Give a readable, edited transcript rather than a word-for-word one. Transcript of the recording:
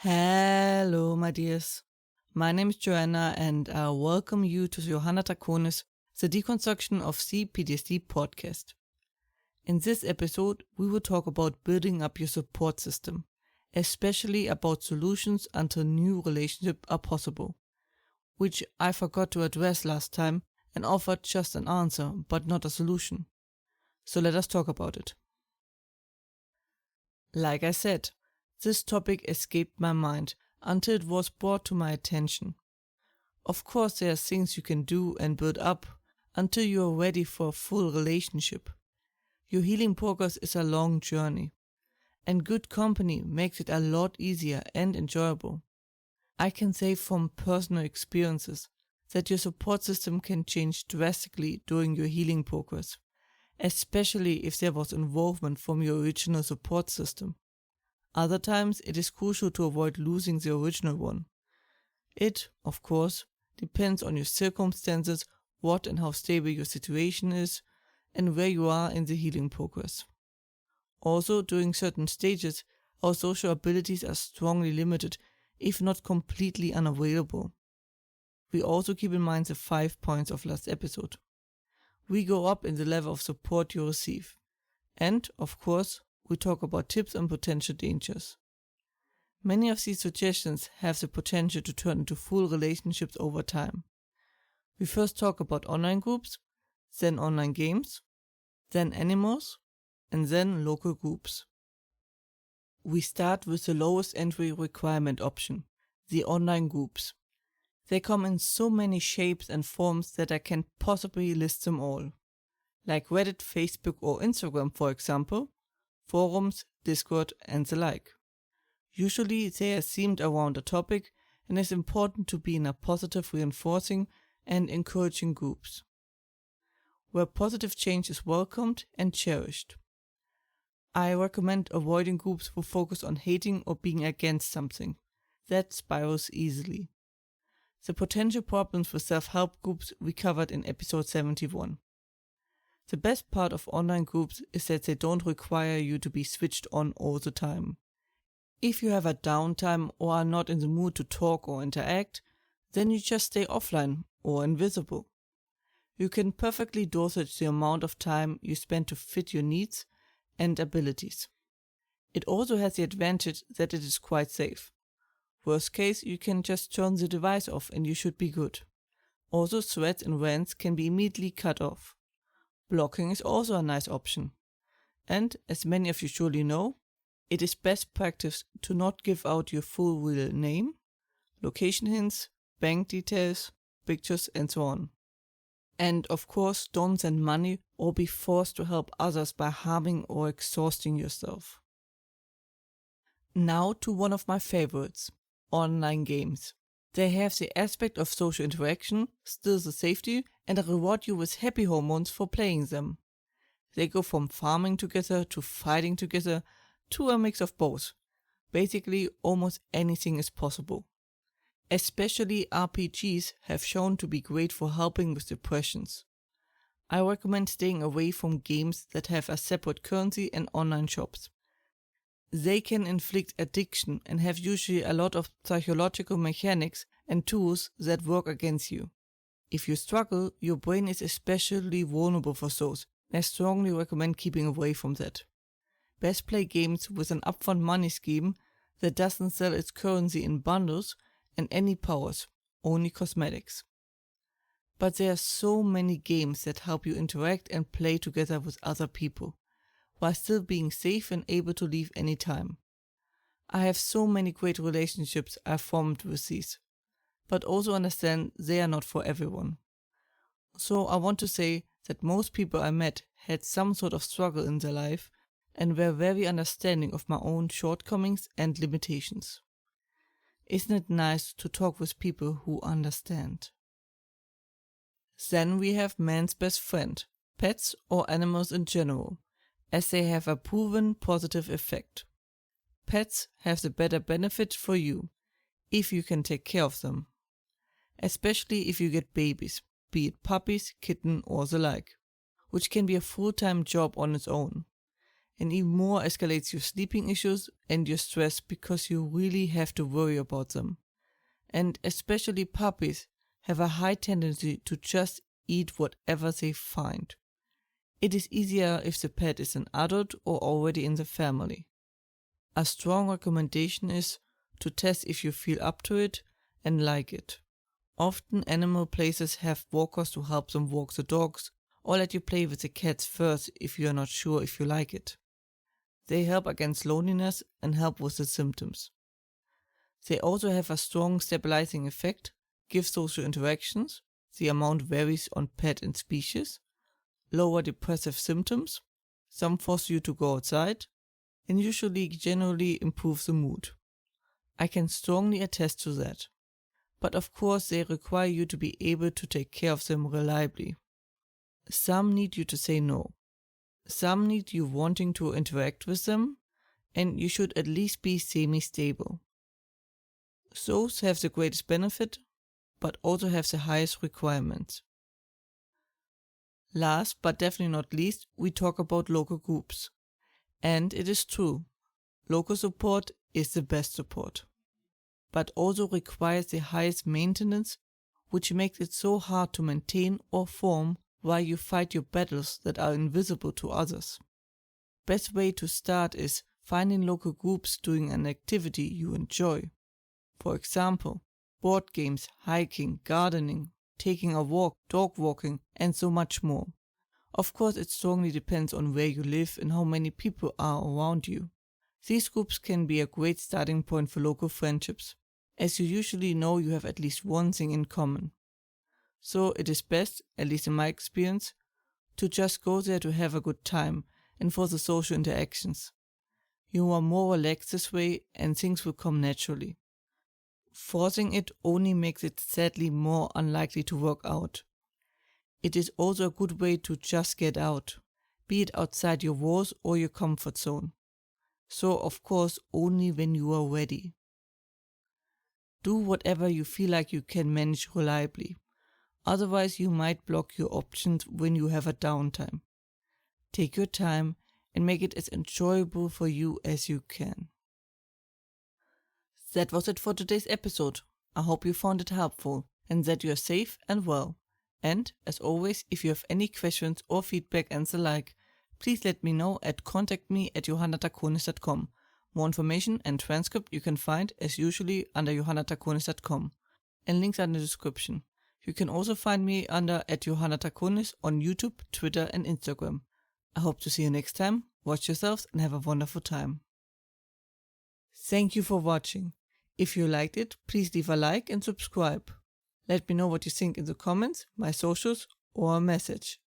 Hello, my dears. My name is Joanna, and I welcome you to Johanna Draconis, the Deconstruction of C-PTSD podcast. In this episode, we will talk about building up your support system, especially about solutions until new relationships are possible, which I forgot to address last time and offered just an answer, but not a solution. So let us talk about it. Like I said, this topic escaped my mind until it was brought to my attention. Of course, there are things you can do and build up until you are ready for a full relationship. Your healing progress is a long journey, and good company makes it a lot easier and enjoyable. I can say from personal experiences that your support system can change drastically during your healing progress, especially if there was involvement from your original support system. Other times, it is crucial to avoid losing the original one. It, of course, depends on your circumstances, what and how stable your situation is, and where you are in the healing progress. Also, during certain stages, our social abilities are strongly limited, if not completely unavailable. We also keep in mind the 5 points of last episode. We go up in the level of support you receive. And, of course, we talk about tips and potential dangers. Many of these suggestions have the potential to turn into full relationships over time. We first talk about online groups, then online games, then animals, and then local groups. We start with the lowest entry requirement option, the online groups. They come in so many shapes and forms that I can't possibly list them all. Like Reddit, Facebook, or Instagram, for example, forums, Discord, and the like. Usually they are themed around a topic and it's important to be in a positive, reinforcing, and encouraging groups, where positive change is welcomed and cherished. I recommend avoiding groups who focus on hating or being against something. That spirals easily. The potential problems with self-help groups we covered in episode 71. The best part of online groups is that they don't require you to be switched on all the time. If you have a downtime or are not in the mood to talk or interact, then you just stay offline or invisible. You can perfectly dosage the amount of time you spend to fit your needs and abilities. It also has the advantage that it is quite safe. Worst case, you can just turn the device off and you should be good. Also, threads and rants can be immediately cut off. Blocking is also a nice option. And, as many of you surely know, it is best practice to not give out your full real name, location hints, bank details, pictures, and so on. And of course, don't send money or be forced to help others by harming or exhausting yourself. Now to one of my favorites, online games. They have the aspect of social interaction, still the safety, and reward you with happy hormones for playing them. They go from farming together to fighting together to a mix of both. Basically, almost anything is possible. Especially RPGs have shown to be great for helping with depressions. I recommend staying away from games that have a separate currency and online shops. They can inflict addiction and have usually a lot of psychological mechanics and tools that work against you. If you struggle, your brain is especially vulnerable for those, and I strongly recommend keeping away from that. Best play games with an upfront money scheme that doesn't sell its currency in bundles and any powers, only cosmetics. But there are so many games that help you interact and play together with other people, while still being safe and able to leave anytime. I have so many great relationships I've formed with these, but also understand they are not for everyone. So I want to say that most people I met had some sort of struggle in their life and were very understanding of my own shortcomings and limitations. Isn't it nice to talk with people who understand? Then we have man's best friend, pets or animals in general, as they have a proven positive effect. Pets have the better benefit for you, if you can take care of them. Especially if you get babies, be it puppies, kitten or the like, which can be a full-time job on its own. and even more escalates your sleeping issues and your stress because you really have to worry about them. And especially puppies have a high tendency to just eat whatever they find. It is easier if the pet is an adult or already in the family. A strong recommendation is to test if you feel up to it and like it. Often animal places have walkers to help them walk the dogs or let you play with the cats first if you are not sure if you like it. They help against loneliness and help with the symptoms. They also have a strong stabilizing effect, give social interactions, the amount varies on pet and species, lower depressive symptoms, some force you to go outside, and usually generally improve the mood. I can strongly attest to that. But of course they require you to be able to take care of them reliably. Some need you to say no. Some need you wanting to interact with them, and you should at least be semi-stable. Those have the greatest benefit, but also have the highest requirements. Last but definitely not least, we talk about local groups. And it is true, local support is the best support, but also requires the highest maintenance, which makes it so hard to maintain or form while you fight your battles that are invisible to others. Best way to start is finding local groups doing an activity you enjoy. For example, board games, hiking, gardening, taking a walk, dog walking, and so much more. Of course, it strongly depends on where you live and how many people are around you. These groups can be a great starting point for local friendships, as you usually know you have at least one thing in common. So it is best, at least in my experience, to just go there to have a good time and for the social interactions. You are more relaxed this way and things will come naturally. Forcing it only makes it sadly more unlikely to work out. It is also a good way to just get out, be it outside your walls or your comfort zone. So of course only when you are ready. Do whatever you feel like you can manage reliably. Otherwise you might block your options when you have a downtime. Take your time and make it as enjoyable for you as you can. That was it for today's episode. I hope you found it helpful and that you are safe and well. And, as always, if you have any questions or feedback and the like, please let me know at contactme@johannatakonis.com. More information and transcript you can find, as usually, under johannatakonis.com, and links are in the description. You can also find me under @johannatakonis on YouTube, Twitter, and Instagram. I hope to see you next time. Watch yourselves and have a wonderful time. Thank you for watching. If you liked it, please leave a like and subscribe. Let me know what you think in the comments, my socials, or a message.